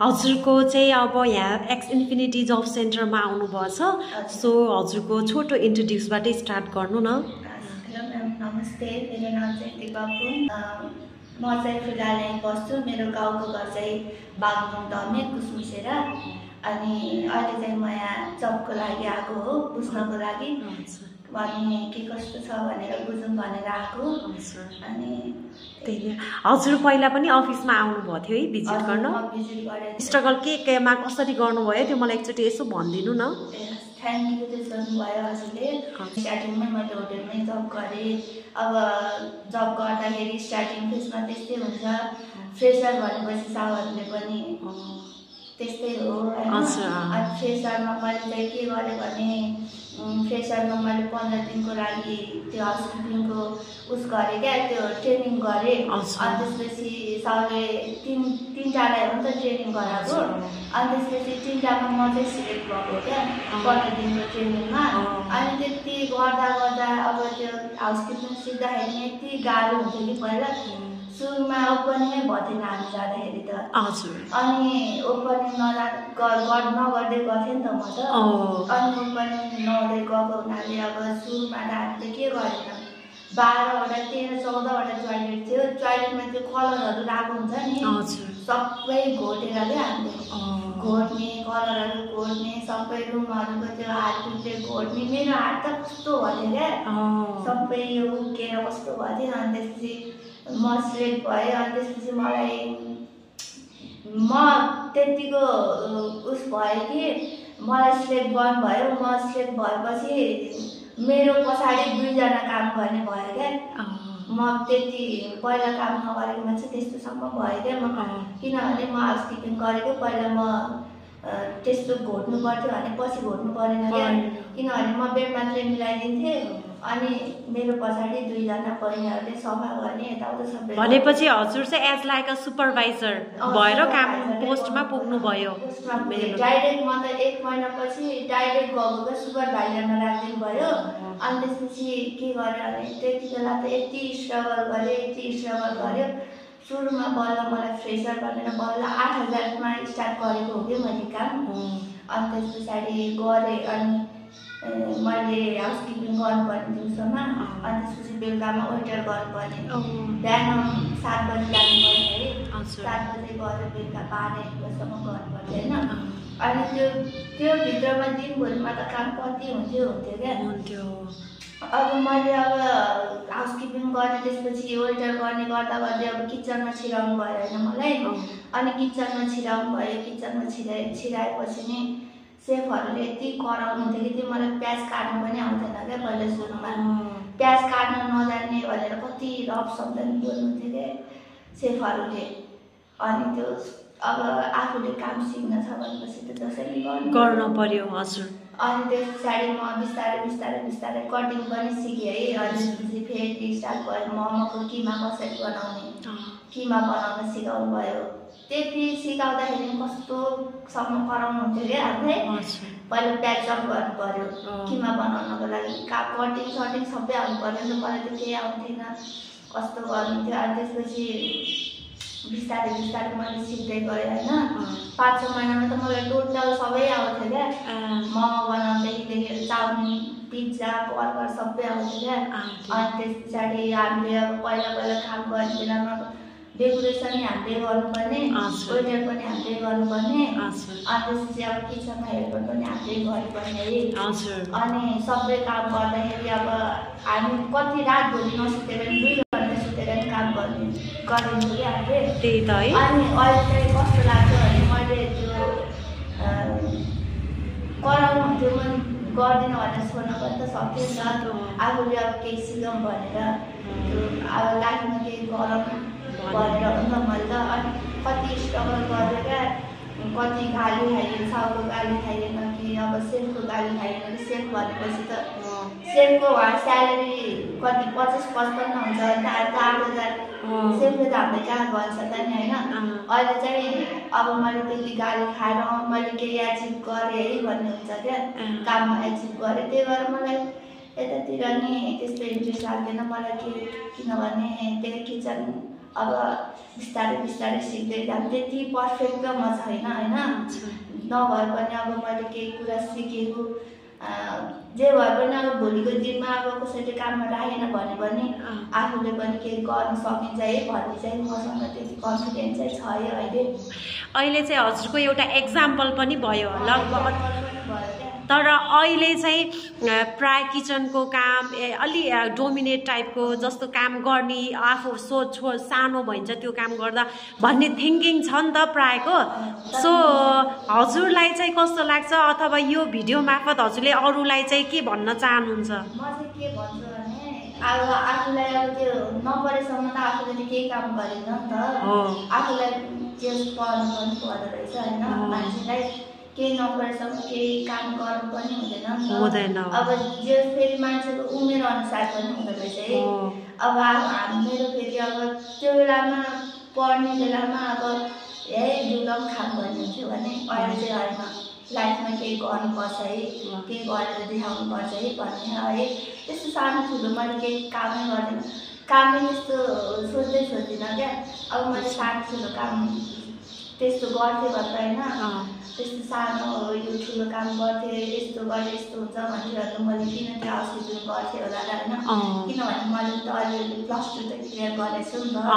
हजुरको चाहिँ अब यहाँ एक्स इन्फिनिटी जब सेन्टरमा आउनुभएछ सो हजुरको छोटो इन्ट्रोड्युसबाटै स्टार्ट गर्नु न। हेलो म्याम, नमस्ते। मेरो नाम चाहिँ दिपा पुन। म चाहिँ फिलहाल यहीँ बस्छु। मेरो गाउँको घर चाहिँ बागलुङ दमे कुसमिसेर। अनि अहिले चाहिँ म यहाँ जबको लागि आएको हो, बुझ्नको लागि। अनि के कस्तो छ भनेर बुझौँ भनेर आएको। अनि त्यही हजुर पहिला पनि अफिसमा आउनुभएको थियो है भिजिट गर्न? स्ट्रगल केमा कसरी गर्नुभयो त्यो मलाई एकचोटि यसो भनिदिनु न। थ्याङ्क यू चाहिँ सोध्नुभयो हजुरले। स्टार्टिङमै मैले होटेलमै जब गरेँ। अब जब गर्दाखेरि स्टार्टिङ फेसमा त्यस्तै हुन्छ। फ्रेसर भनेपछि साउहरूले पनि त्यस्तै हो होइन। अनि फ्रेसरमा मैले चाहिँ के गरेँ भने फ्रेसरमा मैले 15 दिनको लागि त्यो हाउसकिपिङको उस गरेँ क्या, त्यो ट्रेनिङ गरेँ। अनि त्यसपछि साउले तिनवटालाई हो नि त ट्रेनिङ गराएको। अनि त्यसपछि तिनवटामा म चाहिँ सिलेक्ट भएको क्या 15 दिनको ट्रेनिङमा। अनि त्यति गर्दा गर्दा अब त्यो हाउसकिपिङ सिक्दाखेरि यति गाह्रो हुन्थ्यो कि पहिला सुरुमा ओपनिङै भएको थिएन हामी जाँदाखेरि त। अनि ओपनिङ नगर्दै गर्थेँ नि त म त। अनि ओपनिङ नहुँदै गएको हुनाले अब सुरुमा त हामीले के गरेन, 12वटा 13-14वटा टोइलेट थियो। टोइलेटमा त्यो कलरहरू लगाएको हुन्छ नि, सबै घोटेर क्या हामीले घोट्ने, कलरहरू घोट्ने, सबै रुमहरूको त्यो हातले घोट्ने। मेरो हात त कस्तो भयो क्या, सबै यो उकेर कस्तो भयो थियो। अनि त्यसपछि म सिलेक्ट भएँ। अनि त्यसपछि मलाई म त्यतिको उस भयो कि मलाई सिलेक्ट गर्नुभयो। म सिलेक्ट भएपछि मेरो पछाडि 2जना काम गर्ने भयो क्या। म त्यति पहिला काम नगरेकोमा चाहिँ त्यस्तोसम्म भयो क्या म। किनभने म हाउसकिपिङ गरेको, पहिला म त्यस्तो घोट्नु पर्थ्यो भने पछि घोट्नु परेन क्या। किनभने म बेड मात्रै मिलाइदिन्थेँ। अनि मेरो पछाडि 2जना बहिनीहरूले सफा गर्ने, यताउता सबै। भनेपछि हजुर चाहिँ एज लाइक अ सुपरभाइजर भएर काम पोस्टमा पुग्नुभयो? डाइरेक्ट म त 1 महिनापछि डाइरेक्ट गएको सुपरभाइजरमा राखिदिनु भयो। अनि त्यसपछि के गरेँ भने त्यति बेला त यति स्ट्रगल गऱ्यो। सुरुमा बल्ल मलाई फ्रेसर भनेर बल्ल 8000मा स्टार्ट गरेको हो कि मैले काम। अनि त्यस पछाडि गरेँ। अनि मैले हाउसकिपिङ गर्नुपर्ने दिउँसोमा। अनि त्यसपछि बेलुकामा वेटर गर्नुपर्ने। बिहान 7 बजी जानुपर्ने है, 7 बजी गएर बेलुका 12-1 बजीसम्म गर्नुपर्ने होइन। अनि त्यो भित्रमा दिनभरिमा त काम कति हुन्थ्यो क्या। अब मैले अब हाउसकिपिङ गर्ने, त्यसपछि वेटर गर्ने गर्दा गर्दै अब किचनमा छिराउनु भयो होइन मलाई। अनि किचनमा छिराउनु भयो। किचनमा छिराएपछि नि सेफहरूले यति कराउनुहुन्थ्यो कि त्यो मलाई प्याज काट्नु पनि आउँथेन क्या पहिला सुरुमा। प्याज काट्न नजान्ने भनेर कति रफ शब्द बोल्नुहुन्थ्यो क्या सेफहरूले। अनि त्यो अब आफूले काम सिक्न छ भनेपछि त जसरी गर्न पर्यो। हजुर। अनि त्यस पछाडि म बिस्तारै कटिङ पनि सिकेँ है। अनि त्यसपछि फेरि स्टार्ट भयो मोमोको किमा कसरी बनाउने, किमा बनाउन सिकाउनु भयो। त्यति सिकाउँदाखेरि कस्तोसम्म कराउनुहुन्थ्यो क्या हामीलाई। पहिला प्याचअप गर्नु पर्यो किमा बनाउनको लागि, कटिङ सबै आउनु पर्यो नि त। मलाई त केही आउँथेन, कस्तो गर्नुहुन्थ्यो। अनि त्यसपछि बिस्तारै मैले सिक्दै गएँ होइन। 5-6 महिनामा त मलाई टोटल सबै आउँथ्यो क्या। मोमो बनाउनुदेखि लिएर चाउमिन, पिज्जा, बर्गर सबै आउँथ्यो क्या। अनि त्यस पछाडि हामीले अब पहिला काम गर्ने बेलामा डेकोरेसन हामीले गर्नुपर्ने, वेटर पनि हामीले गर्नुपर्ने। अनि त्यसपछि अब किचनमा हेल्पर पनि हामीले गर्नुपर्ने है। अनि सबै काम गर्दाखेरि अब हामी कति रातभरि नसुतेर 2 घन्टा सुतेर काम गरिदिन्थ्यो कि हामीले। त्यही त है। अनि अहिले चाहिँ कस्तो लाग्छ भने मैले त्यो कराउनुहुन्थ्यो, म गर्दिनँ भनेर छोड्न पनि त सक्थेँ नि त। आफूले अब केही सिकौँ भनेर त्यो अब लाइफमा केही गरौँ भनेर हो नि त मैले त। अनि कति स्ट्रगल गरेर क्या, कति गाली खाइएन, साउको गाली खाइएन कि अब सेफको गाली खाइएन कि। सेफ भनेपछि त सेफको स्यालेरी कति 50-55 हुन्छ, 8,000। सेफले त हामीले कहाँ गर्छ त नि होइन। अहिले चाहिँ अब मैले त्यति गाली खाएर मैले केही एचिभ गरेँ है भन्ने हुन्छ क्या, काममा एचिभ गरेँ। त्यही भएर मलाई यतातिर नि त्यस्तो इन्ट्रेस्ट लाग्दैन मलाई। किनभने त्यही किचन अब बिस्तारै बिस्तारै सिक्दै जानु। त्यति पर्फेक्ट त म छैन होइन, नभए पनि अब मैले केही कुरा सिकेको जे भए पनि अब भोलिको दिनमा अब कसैले काममा राखेन भने पनि आफूले पनि केही गर्न सकिन्छ है भन्ने चाहिँ मसँग त्यति कन्फिडेन्स चाहिँ छ है अहिले। अहिले चाहिँ हजुरको एउटा एक्जाम्पल पनि भयो लगभग। तर अहिले चाहिँ प्राय किचनको काम अलि डोमिनेट टाइपको जस्तो काम गर्ने, आफू सोच सानो भइन्छ त्यो काम गर्दा भन्ने थिङ्किङ छ नि त प्रायको। सो हजुरलाई चाहिँ कस्तो लाग्छ, अथवा यो भिडियो मार्फत हजुरले अरूलाई चाहिँ के भन्न चाहनुहुन्छ? म चाहिँ के भन्छु भने अब आफूलाई अब त्यो नपरेसम्म त आफूले केही काम गरेन नि त, आफूलाई त्यो पढ्नु पनि पर्दो रहेछ होइन। मान्छेलाई केही नपरेसम्म केही काम गर्नु पनि हुँदैन। अब जो फेरि मान्छेको उमेर अनुसार पनि हुँदो रहेछ है। अब मेरो फेरि अब त्यो बेलामा पढ्ने बेलामा अब डुलम खाम भन्नुहुन्थ्यो भने अहिले चाहिँ होइन, लाइफमा केही गर्नुपर्छ है, केही गरेर देखाउनुपर्छ है भन्ने है। त्यस्तो सानो ठुलो मैले केही कामै गर्दिनँ, कामै त्यस्तो सोच्दिनँ क्या। अब मैले सानो ठुलो काम त्यस्तो गर्थेँ भन्दा होइन, त्यस्तो सानो यो ठुलो काम गर्थेँ, यस्तो गरेँ यस्तो हुन्छ भन्थ्यो। मैले किन त्यो अस्ति गर्थेँ होला होइन, किनभने मैले त अलिअलि +2 त क्लियर गरेको छु नि त।